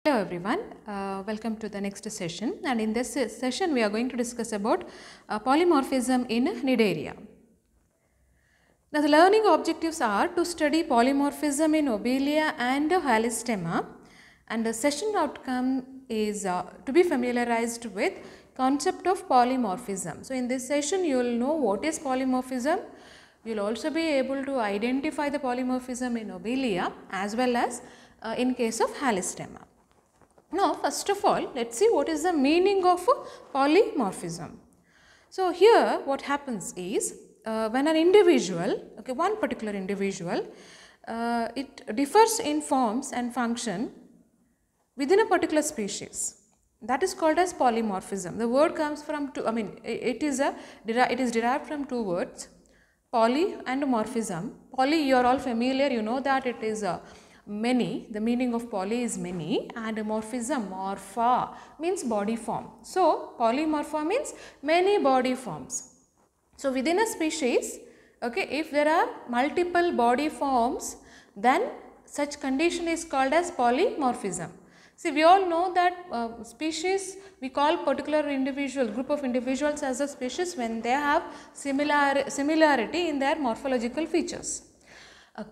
Hello everyone, welcome to the next session, and in this session we are going to discuss about polymorphism in Cnidaria. Now the learning objectives are to study polymorphism in Lobelia and Halystemma, and the session outcome is to be familiarized with concept of polymorphism. So in this session you will know what is polymorphism. You will also be able to identify the polymorphism in Lobelia as well as in case of Halystemma. Now first of all, let us see what is the meaning of polymorphism. So here what happens is when an individual, one particular individual, it differs in forms and function within a particular species, that is called as polymorphism. The word comes from two, it is derived from two words, poly and morphism. Poly, you are all familiar, you know that it is many, the meaning of poly is many, and morphism, morpha, means body form. So polymorpha means many body forms. So within a species, if there are multiple body forms, then such condition is called as polymorphism. See, we all know that species, we call particular individual, group of individuals as a species when they have similarity in their morphological features.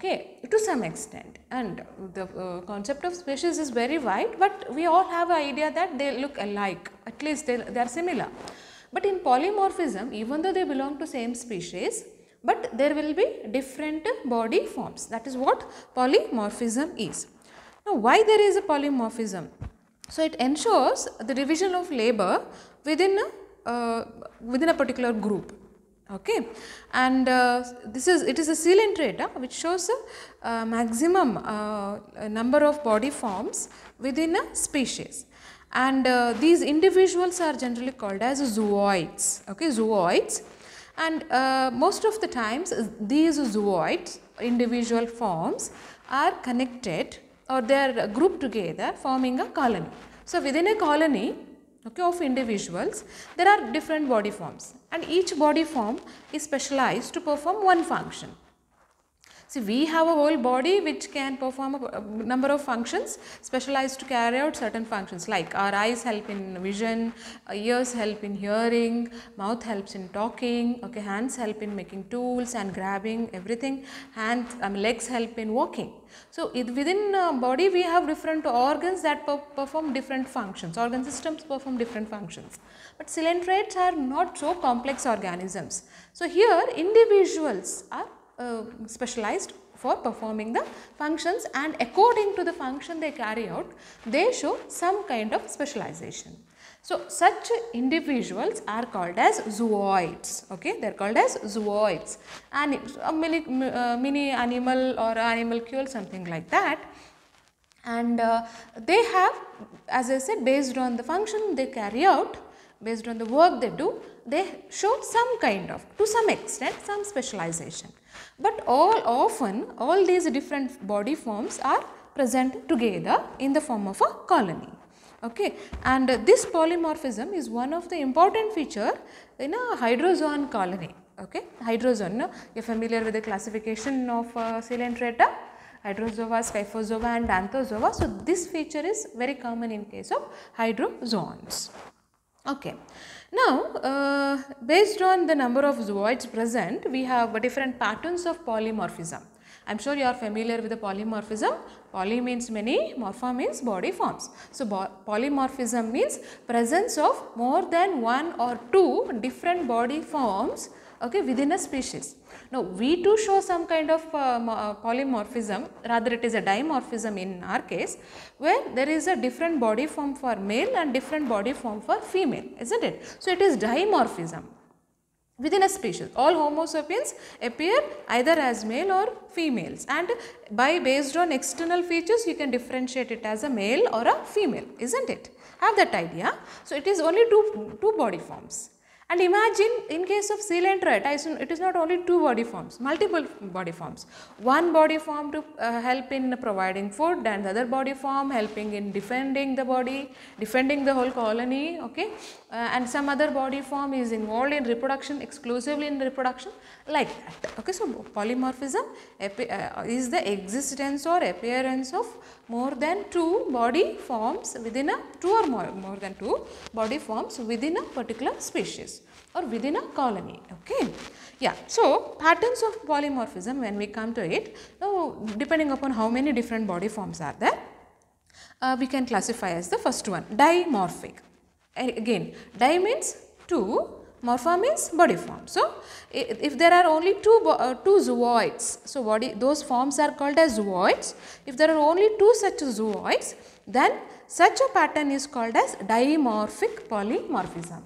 To some extent, and the concept of species is very wide, but we all have an idea that they look alike, at least they are similar. But in polymorphism, even though they belong to same species, but there will be different body forms. That is what polymorphism is. Now, why there is a polymorphism? So it ensures the division of labor within a particular group. And it is a Seeland trait which shows a maximum number of body forms within a species, and these individuals are generally called as zooids. Zooids, and most of the times these zooids, individual forms, are connected or they are grouped together forming a colony. So within a colony of individuals, there are different body forms, and each body form is specialized to perform one function. See, we have a whole body which can perform a number of functions specialized to carry out certain functions, like our eyes help in vision, ears help in hearing, mouth helps in talking, hands help in making tools and grabbing everything, legs help in walking. So within body we have different organs that perform different functions, organ systems perform different functions. But coelentrates are not so complex organisms. So here individuals are specialized for performing the functions, and according to the function they carry out, they show some kind of specialization. So such individuals are called as zooids. They are called as zooids, and a mini animal or animalcule, something like that. And they have, as I said, based on the function they carry out, based on the work they do, they show some kind of, to some extent, some specialization. But often all these different body forms are present together in the form of a colony. And this polymorphism is one of the important feature in a hydrozoan colony. Hydrozoan, you are familiar with the classification of coelentrata, hydrozoa, scyphozoa and anthozoa. So this feature is very common in case of hydrozoans. Now, based on the number of zooids present, we have different patterns of polymorphism. I am sure you are familiar with the polymorphism. Poly means many, morpha means body forms. So polymorphism means presence of more than one or two different body forms within a species. Now, we too show some kind of polymorphism, rather it is a dimorphism in our case, where there is a different body form for male and different body form for female, isn't it? So it is dimorphism within a species. All Homo sapiens appear either as male or females, and based on external features you can differentiate it as a male or a female, isn't it? Have that idea. So it is only two body forms. And imagine in case of coelentrat, it is not only two body forms, multiple body forms. One body form to help in providing food, and the other body form helping in defending the body, defending the whole colony, and some other body form is involved in reproduction, exclusively in reproduction, like that. So polymorphism is the existence or appearance of more than two body forms within a two or more than two body forms within a particular species or within a colony. Okay. Yeah. So, patterns of polymorphism, when we come to it, now depending upon how many different body forms are there, we can classify as the first one, dimorphic. Again, di means two, morpha means body form. So, if there are only two zooids, so those forms are called as zooids. If there are only two such zooids, then such a pattern is called as dimorphic polymorphism.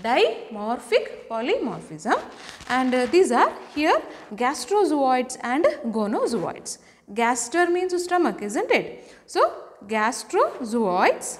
Dimorphic polymorphism, and these are here gastrozooids and gonozooids. Gaster means stomach, isn't it? So, gastrozooids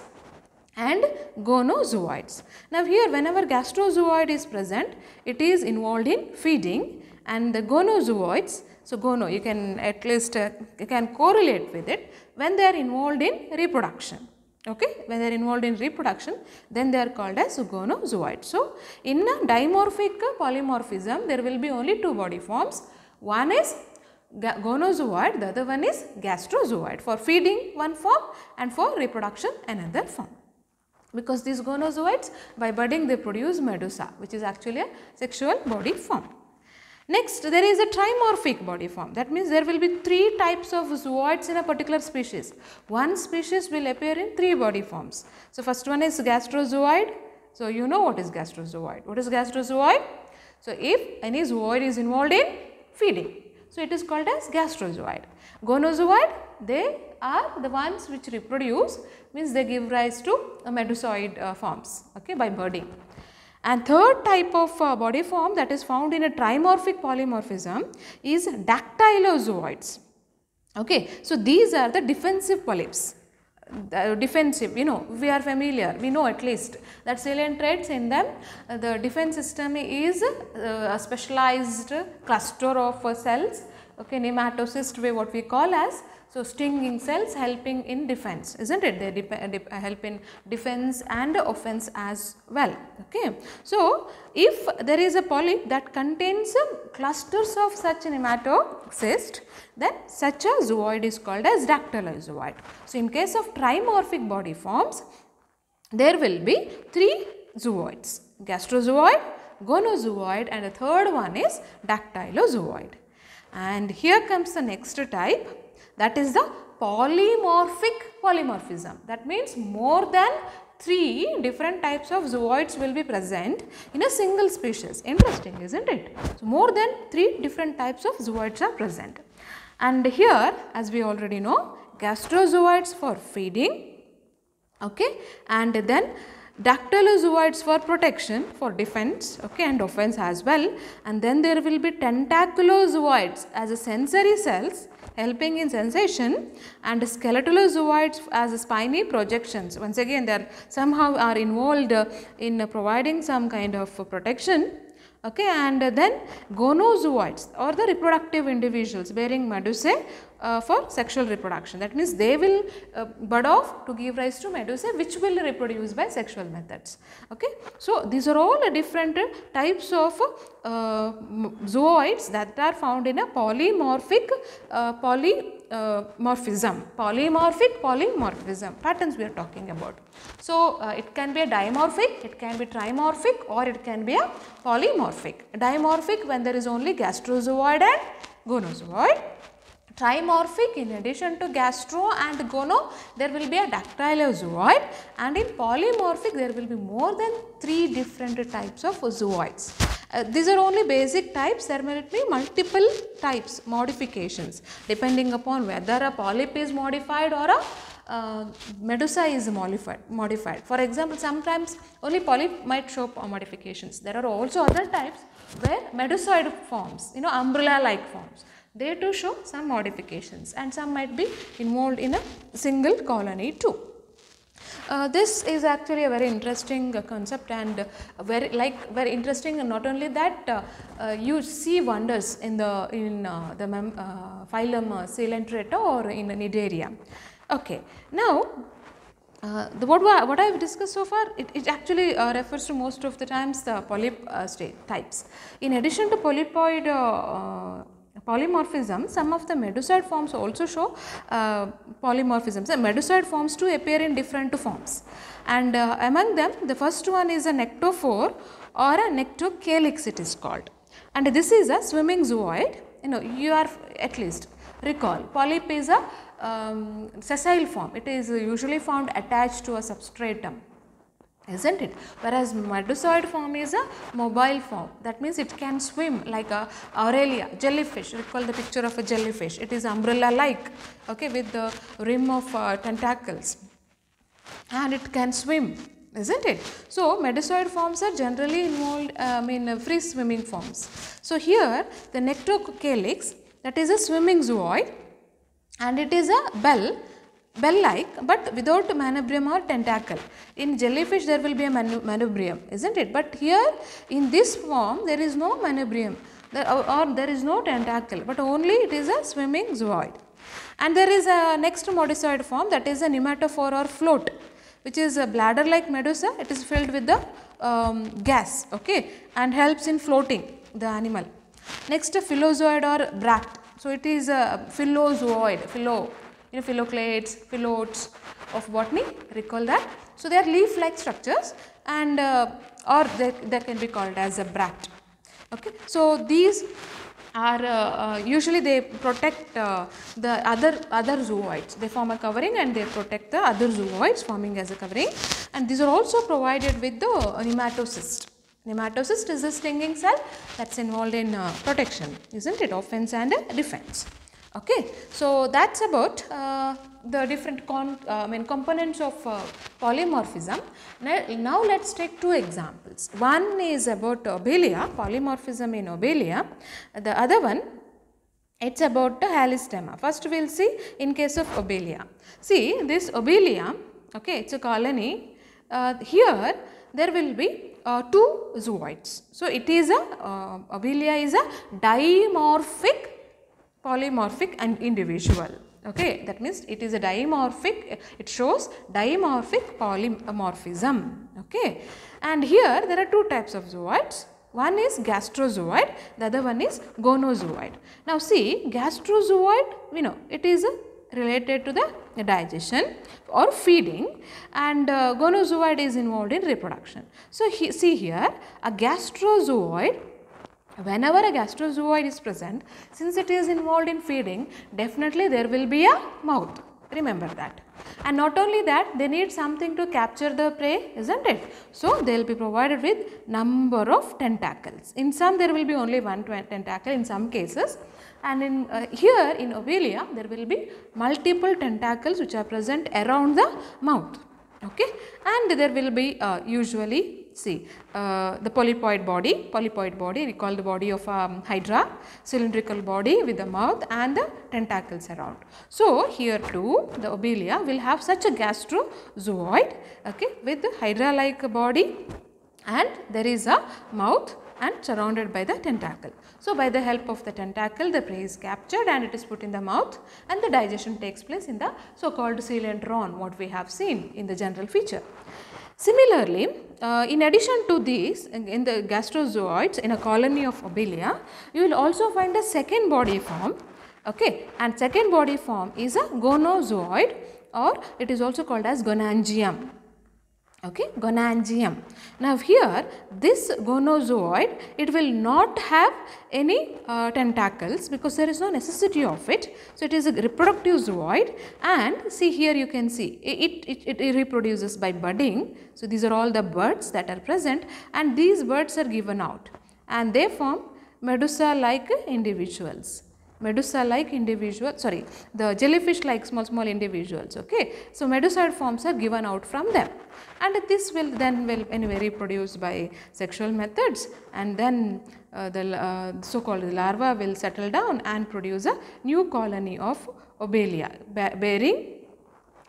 and gonozooids. Now, here whenever gastrozooid is present, it is involved in feeding, and the gonozooids, so gono you can at least you can correlate with it when they are involved in reproduction. Okay, when they are involved in reproduction, then they are called as gonozooids. So, in a dimorphic polymorphism, there will be only two body forms. One is gonozooid, the other one is gastrozooid. For feeding one form and for reproduction another form. Because these gonozooids, by budding they produce medusa, which is actually a sexual body form. Next, there is a trimorphic body form. That means there will be three types of zooids in a particular species. One species will appear in three body forms. So, first one is gastrozooid. So, you know what is gastrozooid. What is gastrozooid? So, if any zooid is involved in feeding, so it is called as gastrozooid. Gonozooid, they are the ones which reproduce, means they give rise to medusoid forms, okay, by budding. And third type of body form that is found in a trimorphic polymorphism is dactylozooids. Okay, so these are the defensive polyps. Defensive, you know, we are familiar, we know at least that salient traits in them. The defense system is a specialized cluster of cells, okay, nematocyst way what we call as. So, stinging cells helping in defense, isn't it? They help in defense and offense as well. Okay. So, if there is a polyp that contains clusters of such nematocyst, then such a zooid is called as dactylozooid. So, in case of trimorphic body forms, there will be three zooids: gastrozooid, gonozooid, and the third one is dactylozooid. And here comes the next type. That is the polymorphic polymorphism. That means more than three different types of zooids will be present in a single species. Interesting, isn't it? So, more than three different types of zooids are present. And here, as we already know, gastrozooids for feeding, okay, and then dactylozooids for protection, for defense, okay, and offense as well. And then there will be tentaclozooids as a sensory cells helping in sensation, and skeletozooids as spiny projections. Once again, they are somehow are involved in providing some kind of protection. Okay, and then gonozooids or the reproductive individuals bearing medusae for sexual reproduction. That means they will bud off to give rise to medusae which will reproduce by sexual methods. Okay. So, these are all different types of zooids that are found in a polymorphic polymorphism patterns we are talking about. So, it can be a dimorphic, it can be trimorphic, or it can be a polymorphic. Dimorphic when there is only gastrozooid and gonozooid. Trimorphic, in addition to gastro and gono, there will be a dactylozooid, and in polymorphic there will be more than three different types of zooids. These are only basic types. There may be multiple types, modifications, depending upon whether a polyp is modified or a medusa is modified. For example, sometimes only polyp might show modifications. There are also other types where medusoid forms, you know, umbrella like forms, they too show some modifications, and some might be involved in a single colony too. This is actually a very interesting concept, and very interesting, and not only that, you see wonders in the phylum Coelenterata or in Cnidaria. Okay. Now, what I have discussed so far, it actually refers to most of the times the polyp types. In addition to polypoid polymorphism, some of the medusoid forms also show polymorphism. So, medusoid forms too appear in different forms, and among them the first one is a nectophore or a nectocalyx it is called, and this is a swimming zooid. You are at least recall polyp is a sessile form, it is usually found attached to a substratum, isn't it? Whereas medusoid form is a mobile form, that means it can swim like a Aurelia, jellyfish. Recall the picture of a jellyfish, it is umbrella like, okay, with the rim of tentacles, and it can swim, isn't it? So, medusoid forms are generally involved free swimming forms. So, here the nectocalyx, that is a swimming zooid, and it is a bell like, but without manubrium or tentacle. In jellyfish there will be a manubrium, isn't it? But here in this form there is no manubrium or there is no tentacle, but only it is a swimming zooid. And there is a next medusoid form, that is a nematophore or float, which is a bladder like medusa. It is filled with the gas, okay, and helps in floating the animal. Next, a phyllozooid or bract. So, it is a phyllozoid, phylloclades, phyllodes of botany, recall that. So, they are leaf like structures, and or they can be called as a bract. Okay. So, these are usually they protect the other zooids, they form a covering and they protect the other zooids forming as a covering, and these are also provided with the nematocyst. Nematocyst is a stinging cell that is involved in protection, isn't it, offense and defense. Okay. So, that is about the different components of polymorphism. Now, let us take two examples. One is about Obelia, polymorphism in Obelia. The other one, it is about Halystemma. First, we will see in case of Obelia. See, this Obelia, okay, it is a colony. Here, there will be two zooids. So, it is a Obelia is a dimorphic polymorphic and individual. Okay, that means it is a dimorphic, it shows dimorphic polymorphism. Okay, and here there are two types of zooids. One is gastrozooid, the other one is gonozooid. Now, see, gastrozooid, we know it is related to the digestion or feeding, and gonozooid is involved in reproduction. So, see here a gastrozooid, whenever a gastrozooid is present, since it is involved in feeding, definitely there will be a mouth, remember that. And not only that, they need something to capture the prey, isn't it? So, they will be provided with number of tentacles. In some there will be only one tentacle in some cases, and in here in Obelia there will be multiple tentacles which are present around the mouth. Okay, and there will be usually, see, the polypoid body, recall the body of hydra, cylindrical body with the mouth and the tentacles around. So, here too the Obelia will have such a gastrozooid, okay, with the hydra like body, and there is a mouth and surrounded by the tentacle. So, by the help of the tentacle the prey is captured and it is put in the mouth, and the digestion takes place in the so called coelentron, what we have seen in the general feature. Similarly, in addition to these, in the gastrozooids in a colony of Obelia, you will also find a second body form, okay, and second body form is a gonozooid, or it is also called as gonangium. Okay, gonangium. Now, here this gonozooid, it will not have any tentacles because there is no necessity of it. So, it is a reproductive zooid, and see here you can see it reproduces by budding. So, these are all the buds that are present, and these buds are given out and they form medusa like individuals. The jellyfish like small individuals. Okay. So, medusoid forms are given out from them, and this will anyway reproduce by sexual methods, and then the so called larva will settle down and produce a new colony of Obelia bearing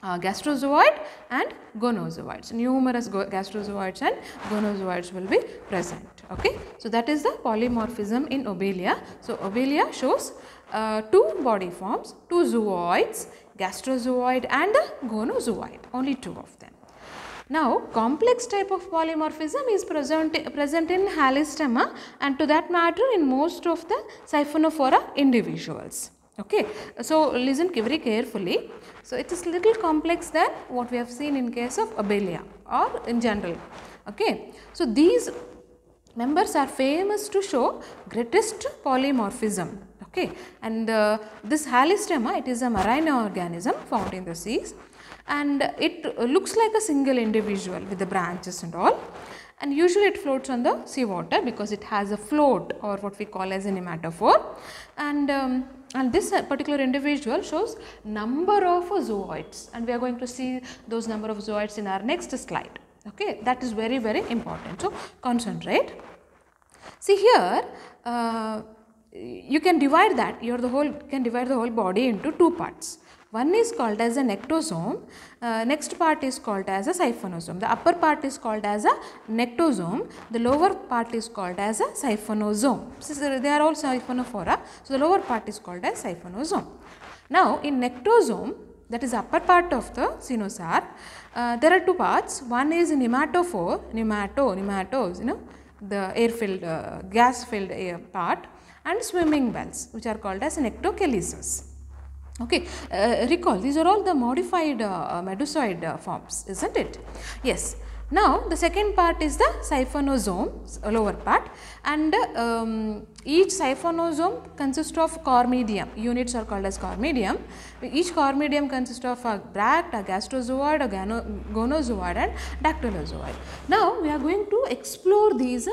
gastrozooid and gonozooids. Numerous gastrozooids and gonozooids will be present. Okay. So, that is the polymorphism in Obelia. So, Obelia shows two body forms, two zooids, gastrozooid and gonozooid, only two of them. Now, complex type of polymorphism is present in Halystemma and to that matter in most of the Siphonophora individuals. Okay, so listen very carefully. So it is little complex than what we have seen in case of Abelia or in general. Okay, so these members are famous to show greatest polymorphism. Okay, and this Halystemma, it is a marine organism found in the seas, and it looks like a single individual with the branches and all, and usually it floats on the seawater because it has a float or what we call as a nematophore, and this particular individual shows number of zooids, and we are going to see those number of zooids in our next slide. Okay, that is very important, so concentrate. See here, you can divide that, can divide the whole body into two parts. One is called as a nectosome, next part is called as a siphonosome. The upper part is called as a nectosome, the lower part is called as a siphonosome. Since they are all Siphonophora, so the lower part is called as siphonosome. Now in nectosome, that is upper part of the Cenosaur, there are two parts. One is nematophore, nematos, the air filled, gas filled air part, and swimming bells, which are called as nectochelysus. Okay, recall these are all the modified medusoid forms, isn't it? Yes. Now the second part is the siphonosome, lower part, and each siphonosome consists of cormedium. Units are called as cormedium. Each cormedium consists of a bract, a gastrozooid, a gonozooid, and dactylozoid. Now we are going to explore these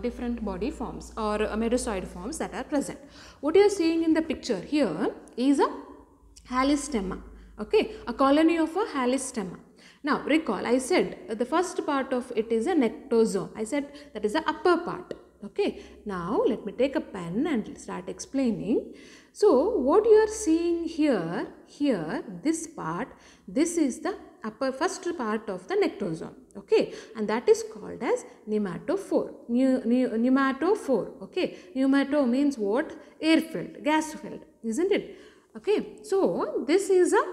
different body forms or medusoid forms that are present. What you are seeing in the picture here is a Halystemma, okay, a colony of a Halystemma. Now recall, I said the first part of it is a nectosome. I said that is the upper part. Okay, now let me take a pen and start explaining. So what you are seeing here, this part, this is the upper first part of the nectosome. Okay, and that is called as nematophore. Nematophore. Okay, pneumato means what? Air filled, gas filled, isn't it? Okay, so this is a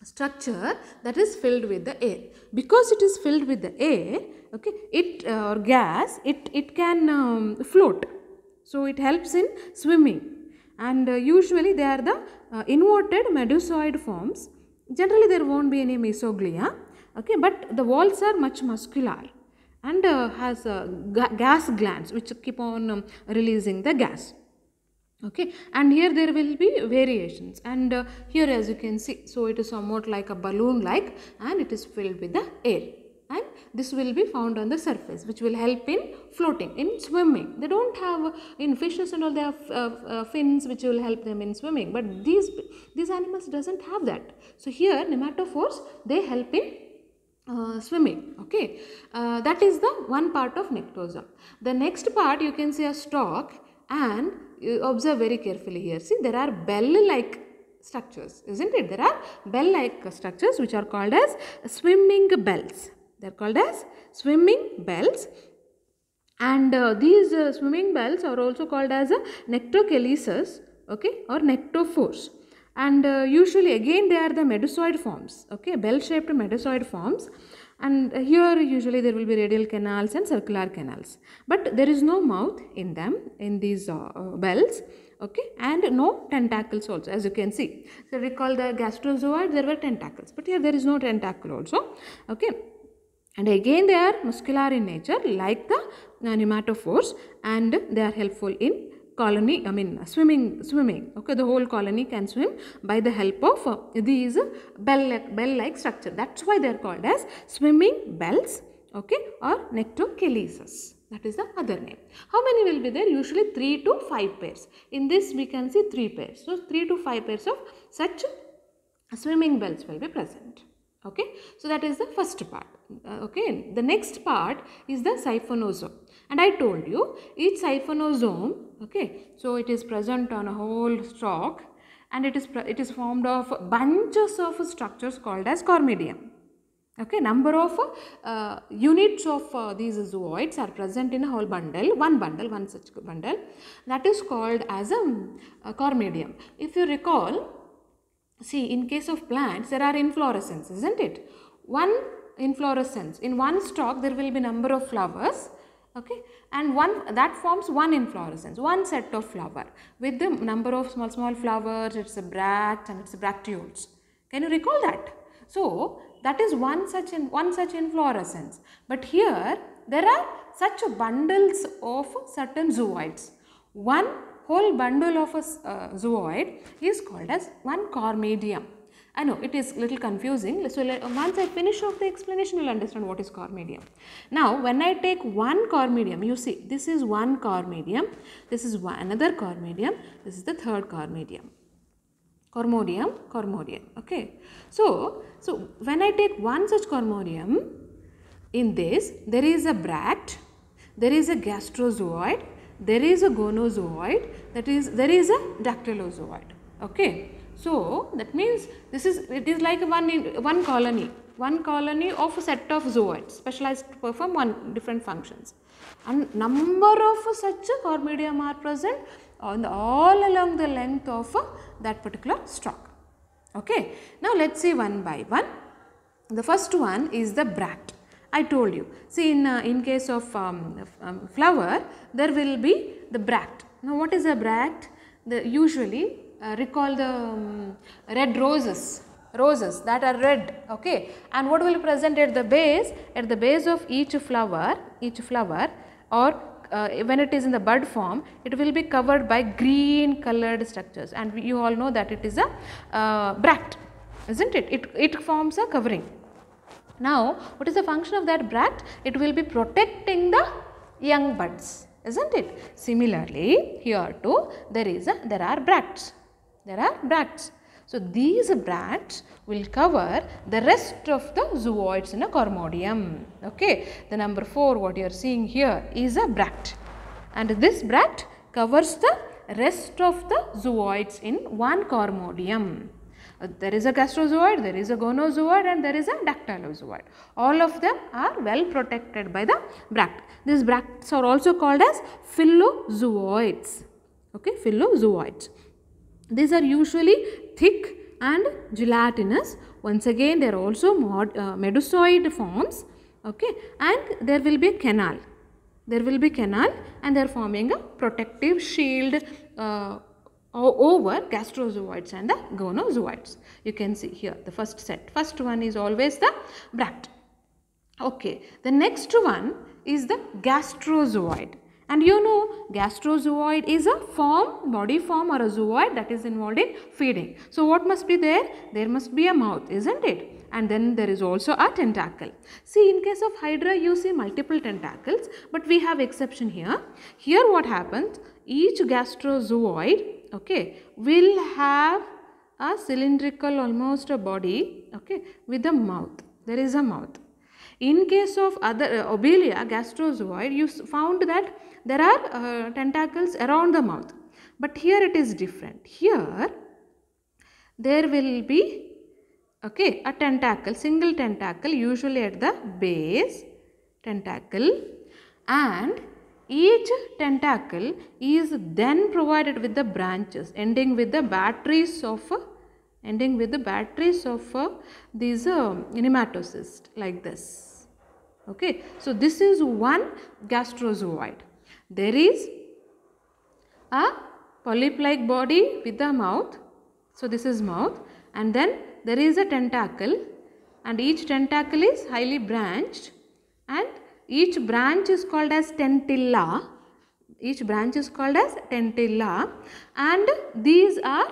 structure that is filled with the air. Because it is filled with the air, okay, it or gas, it can float. So it helps in swimming, and usually they are the inverted medusoid forms. Generally there won't be any mesoglia, okay, but the walls are much muscular and has gas glands which keep on releasing the gas. Okay, and here there will be variations, and here as you can see, so it is somewhat like a balloon like, and it is filled with the air, and this will be found on the surface, which will help in floating, in swimming. They don't have, in fishes and all, they have fins which will help them in swimming, but these animals doesn't have that. So here nematophores, they help in swimming. Okay, that is the one part of nectosome. The next part you can see a stalk, and you observe very carefully here. See, there are bell-like structures, isn't it? There are bell-like structures which are called as swimming bells. They are called as swimming bells, and these swimming bells are also called as nectochelysus, okay, or nectophores. And usually again they are the medusoid forms, okay, bell-shaped medusoid forms. And here usually there will be radial canals and circular canals, but there is no mouth in them, in these bells, okay, and no tentacles also, as you can see. So recall the gastrozoid, there were tentacles, but here there is no tentacle also, okay, and again they are muscular in nature like the nematophores, and they are helpful in colony, swimming, okay, the whole colony can swim by the help of these bell-like structure. That's why they are called as swimming bells, okay, or nectochelysus. That is the other name. How many will be there? Usually 3 to 5 pairs. In this we can see 3 pairs. So 3 to 5 pairs of such swimming bells will be present. Okay, so that is the first part. Okay, the next part is the siphonosome, and I told you each siphonosome, okay, so it is present on a whole stalk, and it is formed of bunches of structures called as cormedium. Okay, number of units of these zooids are present in a whole bundle, one such bundle, that is called as a cormedium. If you recall, see, in case of plants there are inflorescences, isn't it? One inflorescence. In one stalk there will be number of flowers, okay, and that forms one inflorescence, one set of flower with the number of small flowers. It's a bract and it's a bracteoles. Can you recall that? So that is one such inflorescence. But here there are such bundles of certain zooids. One whole bundle of a zooid is called as one cormedium. I know it is little confusing. So once I finish off the explanation, you will understand what is cormedium. Now when I take one cormedium, you see this is one cormedium, this is another cormedium, this is the third cormedium. Cormodium, okay. So when I take one such cormodium, in this there is a bract, there is a gastrozoid, there is a gonozoid, that is there is a dactylozoid, okay. So that means it is like one colony of a set of zooids specialized to perform different functions, and number of such cormedium are present all along the length of that particular stalk, okay. Now let us see one by one. The first one is the bract. I told you, see in case of flower there will be the bract. Now what is a bract? Usually recall the red roses that are red, okay, and what will be present at the base of each flower, or when it is in the bud form, it will be covered by green colored structures, and you all know that it is a bract, isn't it? It forms a covering. Now what is the function of that bract? It will be protecting the young buds, isn't it? Similarly here too there are bracts. So these bracts will cover the rest of the zooids in a cormodium, okay. The number 4 what you are seeing here is a bract, and this bract covers the rest of the zooids in one cormodium. There is a gastrozoid, there is a gonozoid, and there is a dactylozoid. All of them are well protected by the bract. These bracts are also called as phyllozoids, okay, phyllozoids. These are usually thick and gelatinous. Once again they are also medusoid forms, okay, and there will be a canal. And they are forming a protective shield over gastrozoids and the gonozoids. You can see here the first one is always the bract, okay. The next one is the gastrozoid. And you know gastrozoid is a body form or a zooid that is involved in feeding. So what must be there? There must be a mouth, isn't it? And then there is also a tentacle. See, in case of Hydra you see multiple tentacles, but we have exception here. Here what happens? Each gastrozoid, okay, will have a cylindrical almost a body, okay, with a mouth. There is a mouth. In case of other Obelia gastrozoid, you found that there are tentacles around the mouth, but here it is different. Here there will be, okay, a tentacle, single tentacle, usually at the base tentacle, and each tentacle is then provided with the branches ending with the batteries of these nematocysts like this, okay. So this is one gastrozoid. There is a polyp-like body with the mouth. So this is mouth, and then there is a tentacle, and each tentacle is highly branched, and each branch is called as tentilla. And these are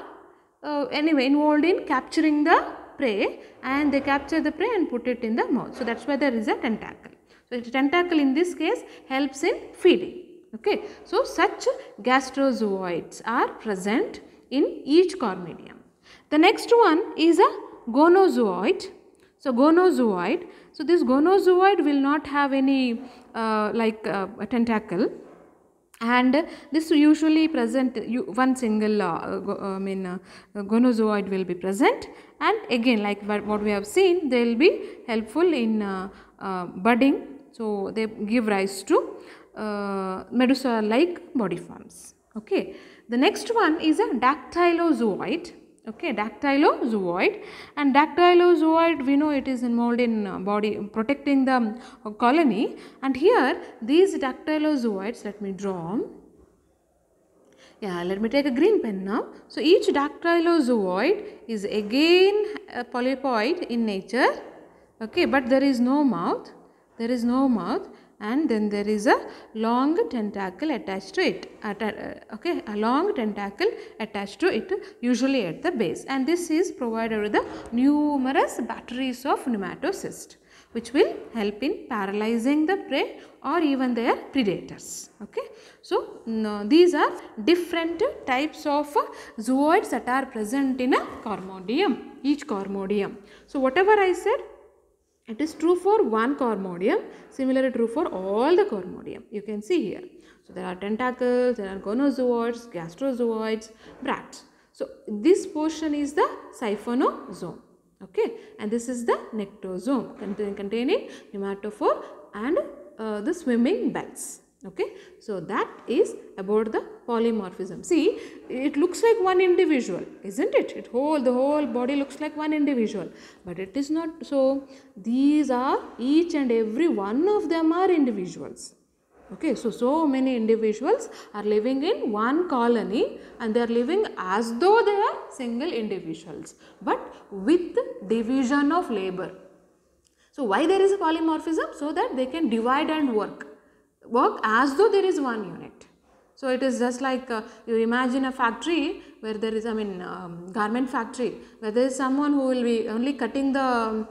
anyway involved in capturing the prey, and they capture the prey and put it in the mouth. So that's why there is a tentacle. So the tentacle in this case helps in feeding, okay. So such gastrozoids are present in each cormedium. The next one is a gonozoid. So this gonozoid will not have any a tentacle, and this usually present one single gonozoid will be present, and again like what we have seen, they will be helpful in budding. So they give rise to Medusa like body forms, okay. The next one is a dactylozoid. Okay, dactylozooid, and dactylozooid, we know it is involved in body protecting the colony, and here these dactylozooids, let me draw. Yeah, let me take a green pen now. So each dactylozooid is again a polypoid in nature, okay, but there is no mouth, and then there is a long tentacle attached to it, okay, a long tentacle attached to it, usually at the base, and this is provided with the numerous batteries of nematocysts, which will help in paralyzing the prey or even their predators. Okay. So, these are different types of zooids that are present in a cormodium, each cormodium. So, whatever I said, it is true for one cormodium, similarly true for all the cormodium. You can see here. So, there are tentacles, there are gonozooids, gastrozooids, bracts. So, this portion is the siphonozoa. Okay, and this is the nectosome containing nematophore and the swimming bells. Okay, so that is about the polymorphism. See, it looks like one individual, isn't it? The whole body looks like one individual, but it is not so. These are, each and every one of them are individuals. Okay, so many individuals are living in one colony and they are living as though they are single individuals, but with division of labor. So why there is a polymorphism? So that they can divide and work as though there is one unit. So it is just like you imagine a factory where there is, garment factory, where there is someone who will be only cutting the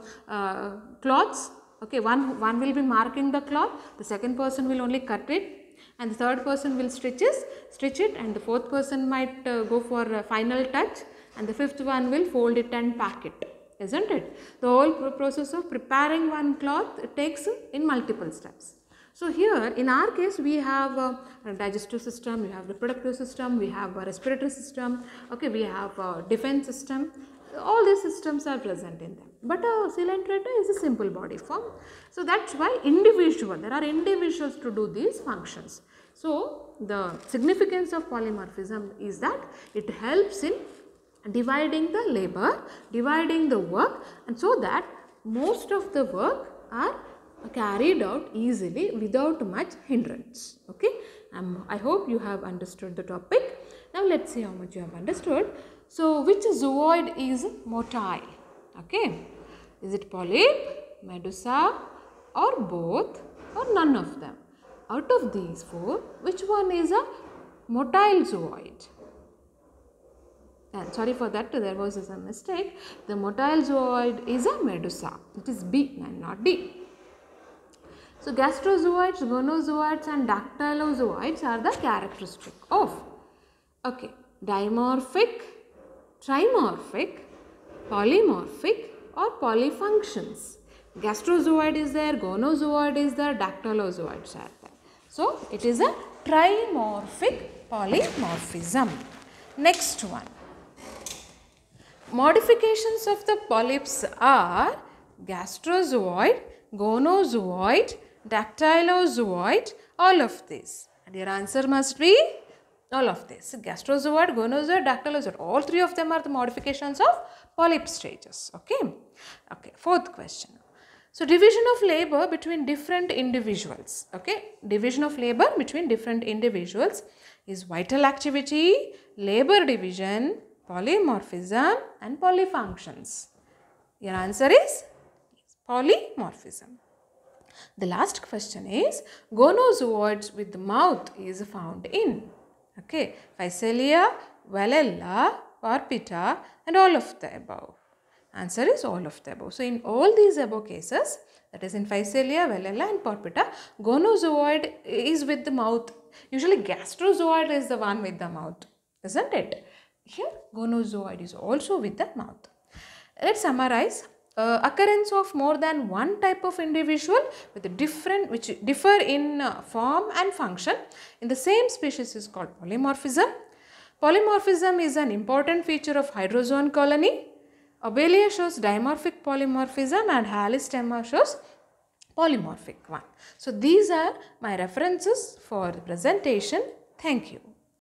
cloths. Okay, one will be marking the cloth, the second person will only cut it, and the third person will stitch it, and the fourth person might go for a final touch, and the fifth one will fold it and pack it, isn't it? The whole process of preparing one cloth takes in multiple steps. So here in our case we have a digestive system, we have reproductive system, we have a respiratory system, okay, we have a defense system. All these systems are present in them, but a coelenterata is a simple body form. So that's why there are individuals to do these functions. So the significance of polymorphism is that it helps in dividing the labor, dividing the work, and so that most of the work are carried out easily without much hindrance. Okay, I hope you have understood the topic. Now let's see how much you have understood. So which zooid is motile? Okay, is it polyp, medusa, or both, or none of them? Out of these four, which one is a motile zooid? And sorry for that, there was a mistake. The motile zooid is a medusa. It is B and not D. So gastrozooids, gonozooids and dactylozooids are the characteristic of, okay, dimorphic, trimorphic, polymorphic or polyfunctions. Gastrozooid is there, gonozooid is there, dactylozooids are there. So it is a trimorphic polymorphism. Next one. Modifications of the polyps are gastrozooid, gonozooid, dactylozooid, all of these. And your answer must be all of this. Gastrozooid, gonozooid, dactylozooid, all three of them are the modifications of polyp stages. Okay. Okay. Fourth question. So division of labor between different individuals. Okay. Division of labor between different individuals is vital activity, labor division, polymorphism and polyfunctions. Your answer is polymorphism. The last question is gonozooids with the mouth is found in, okay, Physalia, Vallella, Porpita and all of the above. Answer is all of the above. So in all these above cases, that is in Physalia, Vallella and Porpita, gonozooid is with the mouth. Usually gastrozooid is the one with the mouth, isn't it? Here gonozooid is also with the mouth. Let's summarize. Occurrence of more than one type of individual with which differ in form and function in the same species is called polymorphism. Polymorphism is an important feature of hydrozoan colony. Obelia shows dimorphic polymorphism and Halystemma shows polymorphic one. So these are my references for the presentation. Thank you.